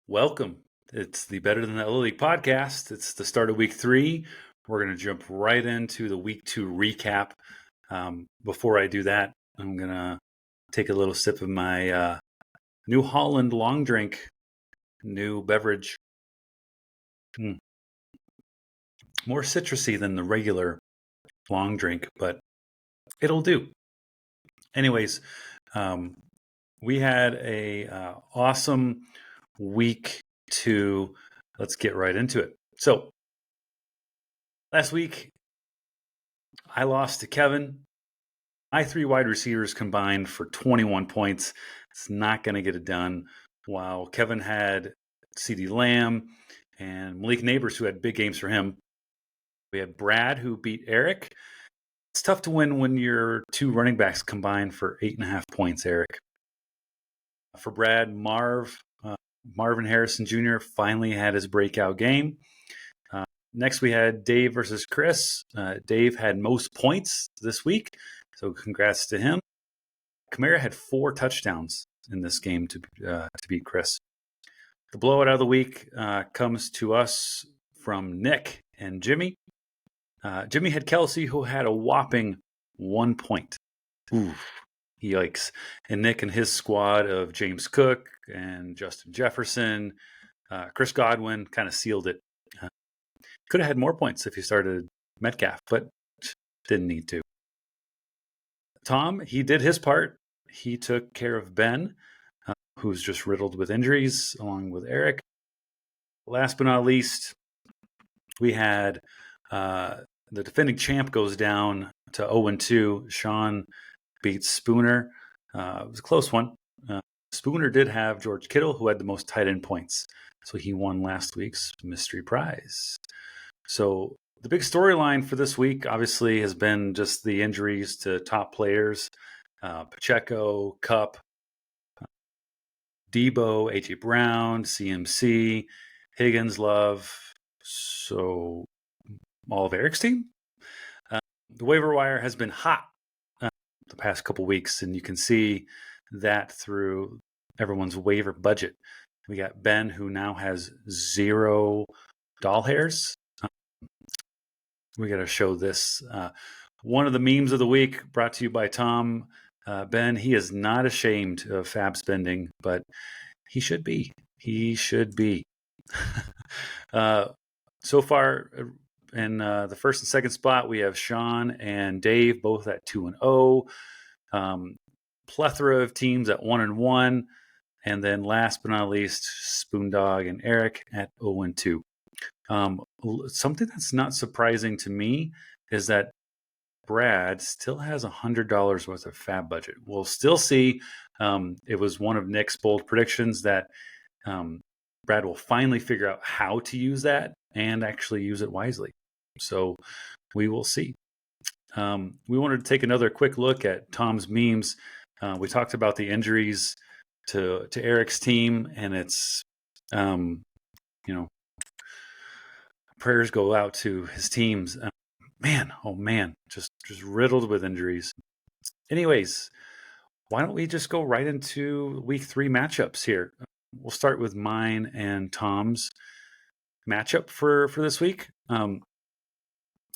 Welcome. It's the Better Than That Little League podcast. It's the start of week 3. We're going to jump right into the week 2 recap. Before I do that, I'm going to take a little sip of my New Holland long drink, new beverage. More citrusy than the regular long drink, but it'll do. Anyways, we had a awesome week 2. Let's get right into it. So last week, I lost to Kevin. My 3 wide receivers combined for 21 points. It's not going to get it done. While Kevin had CeeDee Lamb and Malik Neighbors, who had big games for him. We had Brad, who beat Eric. It's tough to win when your 2 running backs combined for 8.5 points, Eric. For Brad, Marvin Harrison Jr. finally had his breakout game. Next, we had Dave versus Chris. Dave had most points this week, so congrats to him. Kamara had 4 touchdowns in this game to beat Chris. The blowout of the week comes to us from Nick and Jimmy. Jimmy had Kelsey, who had a whopping 1 point. Oof, yikes. And Nick and his squad of James Cook and Justin Jefferson, Chris Godwin kind of sealed it. Could have had more points if he started Metcalf, but didn't need to. Tom, he did his part. He took care of Ben, who's just riddled with injuries, along with Eric. Last but not least, we had the defending champ goes down to 0-2. Sean beats Spooner. It was a close one. Spooner did have George Kittle, who had the most tight end points. So he won last week's mystery prize. So the big storyline for this week, obviously, has been just the injuries to top players. Pacheco, Kupp, Debo, A.J. Brown, CMC, Higgins, Love. So all of Eric's team. The waiver wire has been hot the past couple weeks, and you can see that through everyone's waiver budget. We got Ben, who now has 0 doll hairs. We got to show this. One of the memes of the week brought to you by Tom. Ben, he is not ashamed of fab spending, but he should be. He should be. So far, in the first and second spot, we have Sean and Dave, both at 2-0. Plethora of teams at 1-1. And then last but not least, Spoondog and Eric at 0-2. Something that's not surprising to me is that Brad still has $100 worth of fab budget. We'll still see. It was one of Nick's bold predictions that Brad will finally figure out how to use that and actually use it wisely. So we will see. We wanted to take another quick look at Tom's memes. We talked about the injuries to Eric's team, and it's prayers go out to his teams. Just riddled with injuries. Anyways, why don't we just go right into week 3 matchups here? We'll start with mine and Tom's matchup for this week. I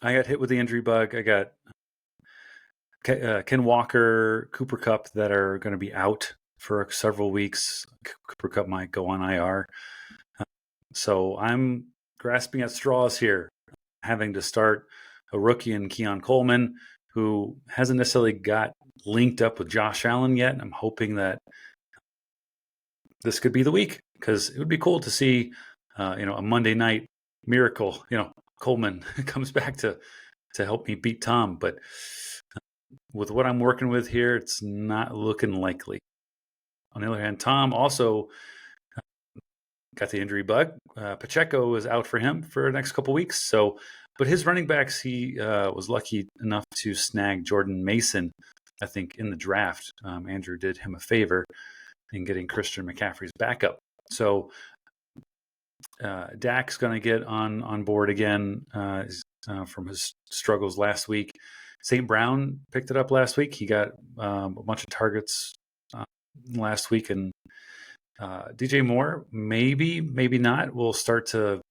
got hit with the injury bug. I got Ken Walker, Cooper Kupp that are going to be out for several weeks. Cooper Kupp might go on IR. So I'm grasping at straws here, having to start a rookie in Keon Coleman, who hasn't necessarily got linked up with Josh Allen yet. I'm hoping that this could be the week, because it would be cool to see, a Monday night miracle. Coleman comes back to help me beat Tom. But with what I'm working with here, it's not looking likely. On the other hand, Tom also got the injury bug. Pacheco is out for him for the next couple weeks. But his running backs, he was lucky enough to snag Jordan Mason, I think, in the draft. Andrew did him a favor in getting Christian McCaffrey's backup. So Dak's going to get on board again from his struggles last week. St. Brown picked it up last week. He got a bunch of targets last week, and DJ Moore, maybe, maybe not. We'll start to,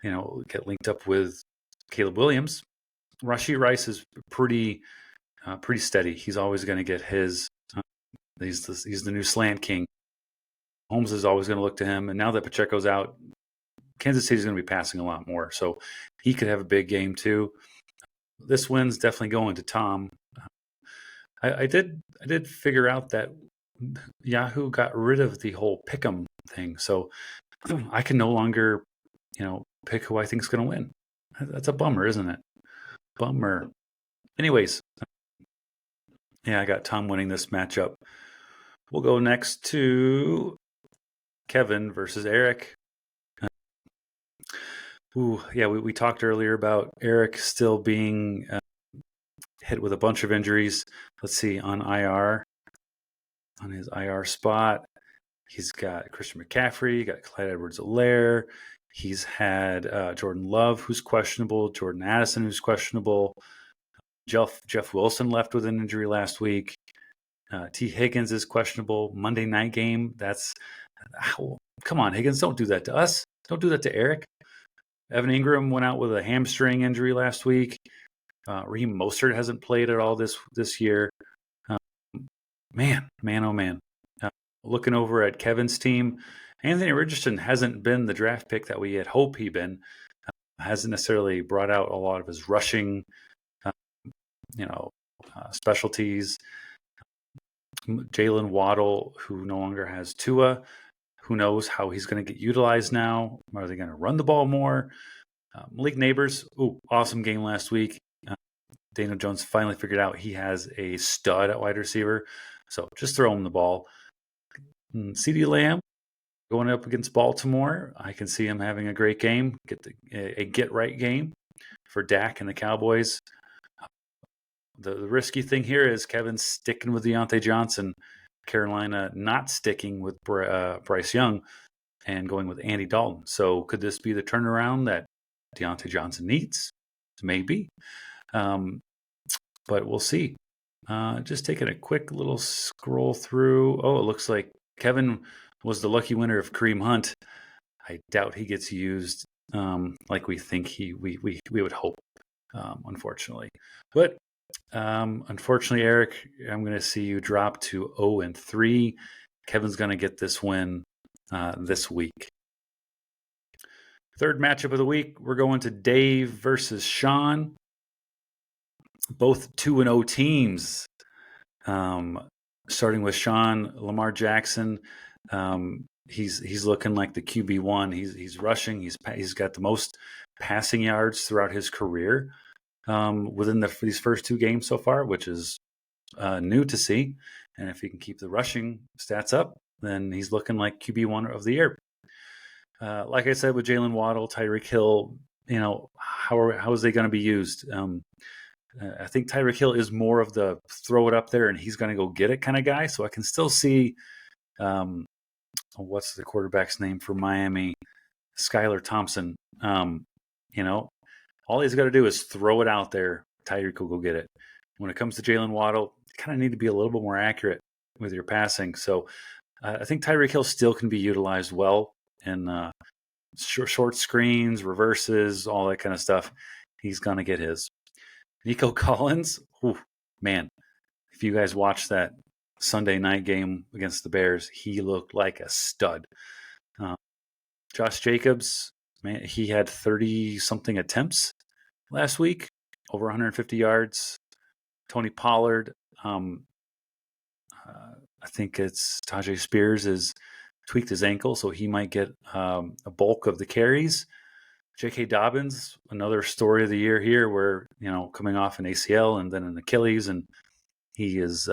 get linked up with Caleb Williams. Rashee Rice is pretty steady. He's always going to get his. He's the new slant king. Holmes is always going to look to him. And now that Pacheco's out, Kansas City's going to be passing a lot more. So he could have a big game too. This win's definitely going to Tom. I did figure out that Yahoo got rid of the whole pick'em thing. So I can no longer, pick who I think is going to win. That's a bummer, isn't it? Bummer. Anyways, yeah, I got Tom winning this matchup. We'll go next to Kevin versus Eric. We talked earlier about Eric still being hit with a bunch of injuries. Let's see, on his IR spot, he's got Christian McCaffrey, got Clyde Edwards-Helaire. He's had Jordan Love, who's questionable, Jordan Addison, who's questionable. Jeff Wilson left with an injury last week. T. Higgins is questionable. Monday night game. Come on, Higgins, don't do that to us. Don't do that to Eric. Evan Ingram went out with a hamstring injury last week. Raheem Mostert hasn't played at all this year. Man, oh man. Looking over at Kevin's team, Anthony Richardson hasn't been the draft pick that we had hoped he'd been. Hasn't necessarily brought out a lot of his rushing, specialties. Jalen Waddle, who no longer has Tua, who knows how he's going to get utilized now? Are they going to run the ball more? Malik Neighbors, awesome game last week. Daniel Jones finally figured out he has a stud at wide receiver, so just throw him the ball. CeeDee Lamb going up against Baltimore, I can see him having a great game, a get-right game for Dak and the Cowboys. The risky thing here is Kevin sticking with Deontay Johnson, Carolina not sticking with Bryce Young, and going with Andy Dalton. So could this be the turnaround that Deontay Johnson needs? Maybe. But we'll see. Just taking a quick little scroll through. Oh, it looks like Kevin was the lucky winner of Kareem Hunt. I doubt he gets used like we think we would hope, unfortunately. But unfortunately, Eric, I'm going to see you drop to 0-3. Kevin's going to get this win this week. Third matchup of the week, we're going to Dave versus Sean. Both 2-0 teams. Starting with Sean, Lamar Jackson. He's looking like the QB1. He's rushing. He's got the most passing yards throughout his career within these first two games so far, which is new to see. And if he can keep the rushing stats up, then he's looking like QB1 of the year. Like I said, with Jalen Waddle, Tyreek Hill, how is they going to be used? I think Tyreek Hill is more of the throw it up there and he's going to go get it kind of guy. So I can still see, what's the quarterback's name for Miami? Skylar Thompson. All he's got to do is throw it out there. Tyreek will go get it. When it comes to Jalen Waddle, you kind of need to be a little bit more accurate with your passing. So I think Tyreek Hill still can be utilized well in short screens, reverses, all that kind of stuff. He's going to get his. Nico Collins, man, if you guys watched that Sunday night game against the Bears, he looked like a stud. Josh Jacobs, man, he had 30-something attempts last week, over 150 yards. Tony Pollard, I think it's Tajay Spears has tweaked his ankle, so he might get a bulk of the carries. J.K. Dobbins, another story of the year here, where coming off an ACL and then an Achilles, and he's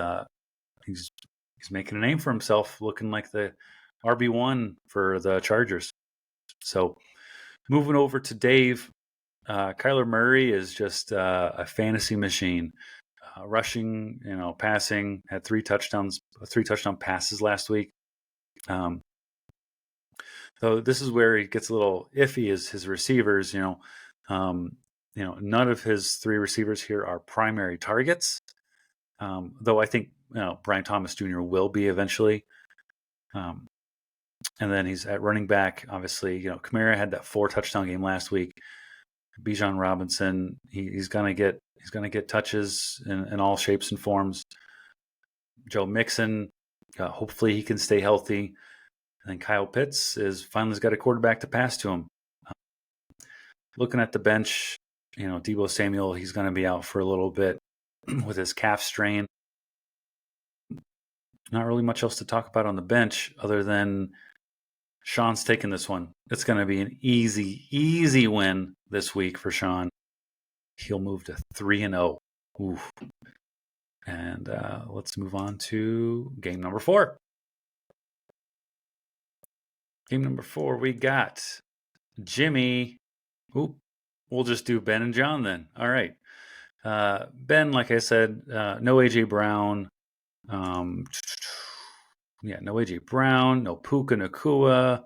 making a name for himself, looking like the RB1 for the Chargers. So moving over to Dave, Kyler Murray is just a fantasy machine. Rushing, passing, had 3 touchdown passes last week. So this is where he gets a little iffy, is his receivers. None of his 3 receivers here are primary targets. Though I think Brian Thomas Jr. will be eventually. And then he's at running back. Obviously, Kamara had that 4-touchdown game last week. Bijan Robinson, he's gonna get touches in all shapes and forms. Joe Mixon, hopefully he can stay healthy. And then Kyle Pitts is finally got a quarterback to pass to him. Looking at the bench, Deebo Samuel, he's going to be out for a little bit with his calf strain. Not really much else to talk about on the bench other than Sean's taking this one. It's going to be an easy win this week for Sean. He'll move to 3-0. Oof. And let's move on to game number 4. Game number 4, we got Jimmy. Oop. We'll just do Ben and John then. All right. Ben, like I said, no AJ Brown. No AJ Brown, no Puka Nacua.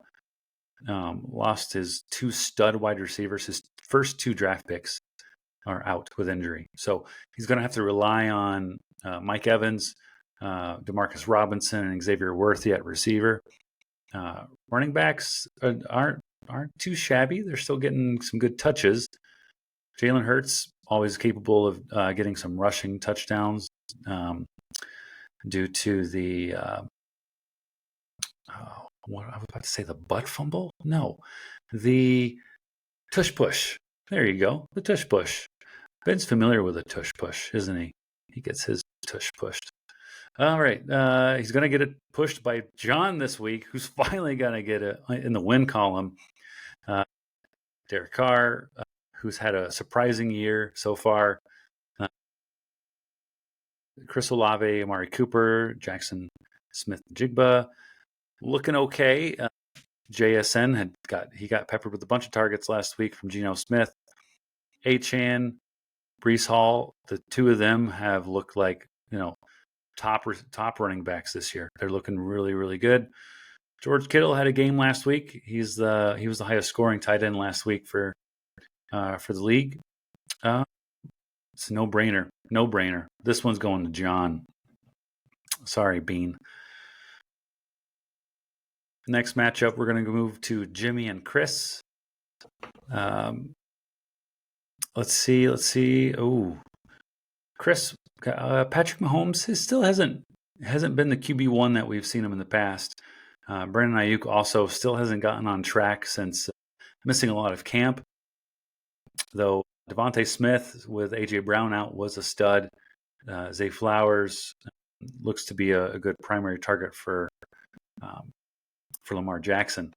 Lost his 2 stud wide receivers. His first 2 draft picks are out with injury. So he's going to have to rely on Mike Evans, Demarcus Robinson, and Xavier Worthy at receiver. Running backs aren't too shabby. They're still getting some good touches. Jalen Hurts, always capable of getting some rushing touchdowns due to the what I was about to say, the butt fumble? No, the tush push. There you go, the tush push. Ben's familiar with a tush push, isn't he? He gets his tush pushed. All right, he's going to get it pushed by John this week, who's finally going to get it in the win column. Derek Carr, who's had a surprising year so far. Chris Olave, Amari Cooper, Jackson Smith-Jigba, looking okay. JSN got peppered with a bunch of targets last week from Geno Smith. Achane, Breece Hall, the 2 of them have looked like top running backs this year. They're looking really, really good. George Kittle had a game last week. He was the highest scoring tight end last week for the league. It's a no-brainer. No-brainer. This one's going to John. Sorry, Bean. Next matchup, we're going to move to Jimmy and Chris. Let's see. Oh, Chris, Patrick Mahomes still hasn't been the QB1 that we've seen him in the past. Brandon Ayuk also still hasn't gotten on track since missing a lot of camp. Though Devontae Smith with AJ Brown out was a stud. Zay Flowers looks to be a good primary target for Lamar Jackson.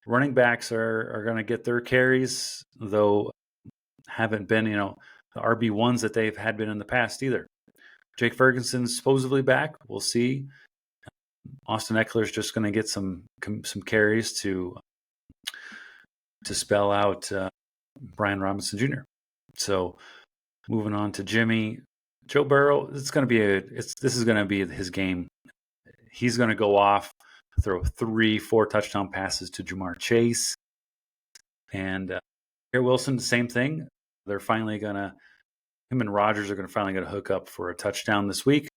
Running backs are going to get their carries, though haven't been the RB1s that they've had been in the past either. Jake Ferguson's supposedly back. We'll see. Austin Eckler's just going to get some carries to spell out Brian Robinson Jr. So moving on to Jimmy, Joe Burrow. This is going to be his game. He's going to go off, throw 3-4 touchdown passes to Jamar Chase, and Garrett Wilson, the same thing. They're finally him and Rodgers are finally going to hook up for a touchdown this week.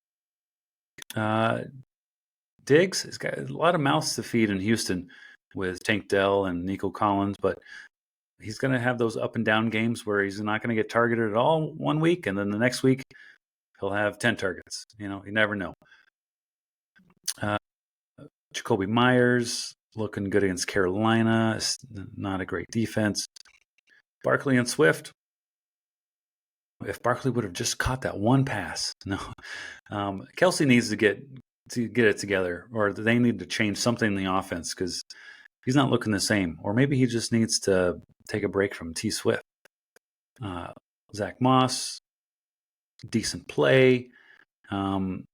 Diggs has got a lot of mouths to feed in Houston with Tank Dell and Nico Collins, but he's going to have those up and down games where he's not going to get targeted at all one week, and then the next week he'll have 10 targets. You never know. Jacoby Myers looking good against Carolina. It's not a great defense. Barkley and Swift. If Barkley would have just caught that one pass, no. Kelsey needs to get it together, or they need to change something in the offense because he's not looking the same. Or maybe he just needs to take a break from T Swift. Zach Moss, decent play. I'm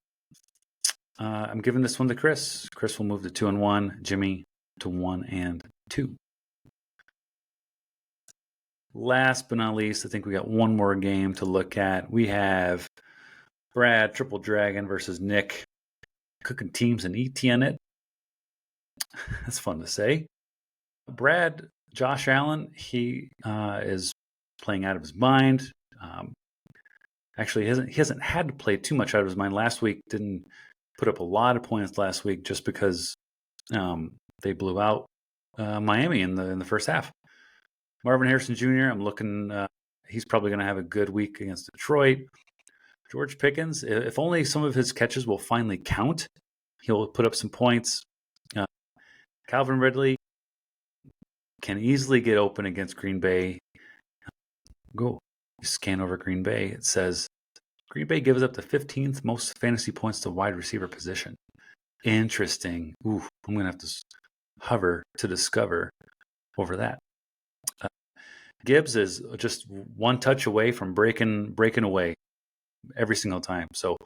giving this one to Chris. Chris will move to 2-1. Jimmy to 1-2. Last but not least, I think we got one more game to look at. We have Brad Triple Dragon versus Nick, cooking teams and ETN it. That's fun to say. Brad, Josh Allen, he is playing out of his mind. Actually, he hasn't had to play too much out of his mind. Last week didn't put up a lot of points last week just because They blew out Miami in the first half. Marvin Harrison Jr., I'm looking, he's probably going to have a good week against Detroit. George Pickens, if only some of his catches will finally count, he'll put up some points. Calvin Ridley can easily get open against Green Bay. Go scan over Green Bay. It says Green Bay gives up the 15th most fantasy points to wide receiver position. Interesting. Ooh, I'm going to have to hover to discover over that. Gibbs is just one touch away from breaking away every single time. So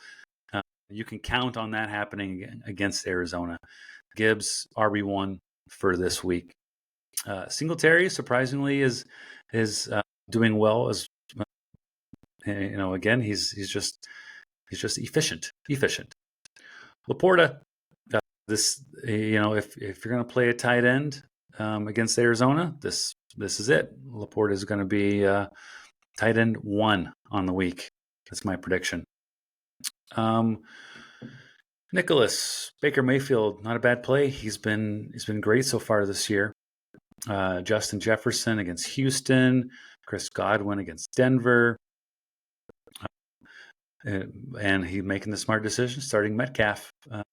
you can count on that happening against Arizona. Gibbs RB1 for this week. Singletary surprisingly is doing well as again he's just efficient. Laporta, this if you're going to play a tight end against Arizona, this is it. Laporta is going to be tight end 1 on the week. That's my prediction. Nicholas Baker Mayfield, not a bad play. He's been great so far this year. Justin Jefferson against Houston, Chris Godwin against Denver, and he making the smart decision, starting Metcalf. It'll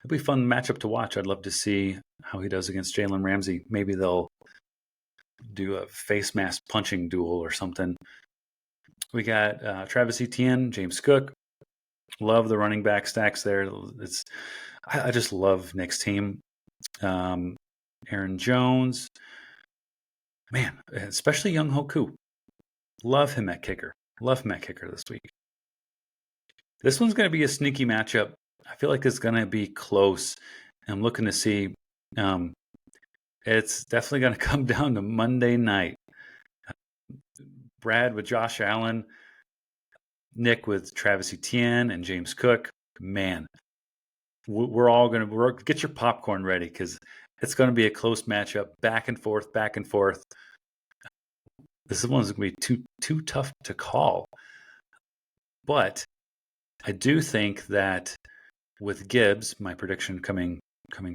be a fun matchup to watch. I'd love to see how he does against Jalen Ramsey. Maybe they'll do a face mask punching duel or something. We got Travis Etienne, James Cook. Love the running back stacks there. I just love Nick's team. Aaron Jones, man, especially Young Hoku. Love him at kicker. This week. This one's going to be a sneaky matchup. I feel like it's going to be close. I'm looking to see. It's definitely going to come down to Monday night. Brad with Josh Allen, Nick with Travis Etienne and James Cook. Man, we're all going to get your popcorn ready because it's going to be a close matchup, back and forth. This one's going to be too tough to call. But I do think that with Gibbs, my prediction coming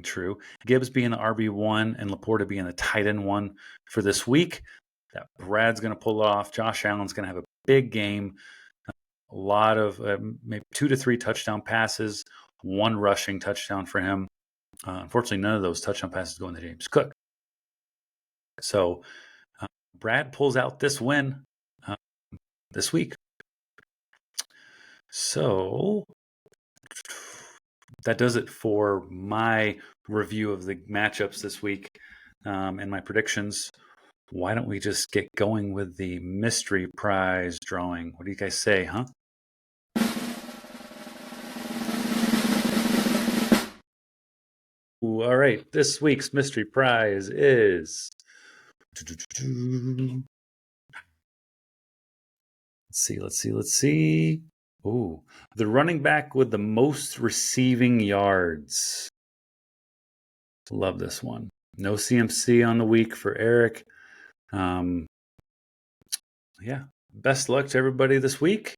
true, Gibbs being the RB1 and Laporta being the tight end 1 for this week, that Brad's going to pull it off. Josh Allen's going to have a big game. A lot of maybe 2 to 3 touchdown passes, 1 rushing touchdown for him. Unfortunately, none of those touchdown passes going to James Cook. So Brad pulls out this win this week. So that does it for my review of the matchups this week and my predictions. Why don't we just get going with the mystery prize drawing? What do you guys say, huh? Ooh, all right, this week's mystery prize is... Let's see. Ooh, the running back with the most receiving yards. Love this one. No CMC on the week for Eric. Yeah, best luck to everybody this week.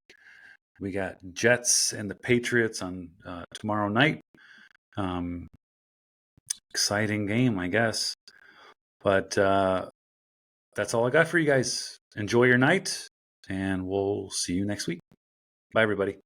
We got Jets and the Patriots on tomorrow night. Exciting game, I guess. But that's all I got for you guys. Enjoy your night, and we'll see you next week. Bye, everybody.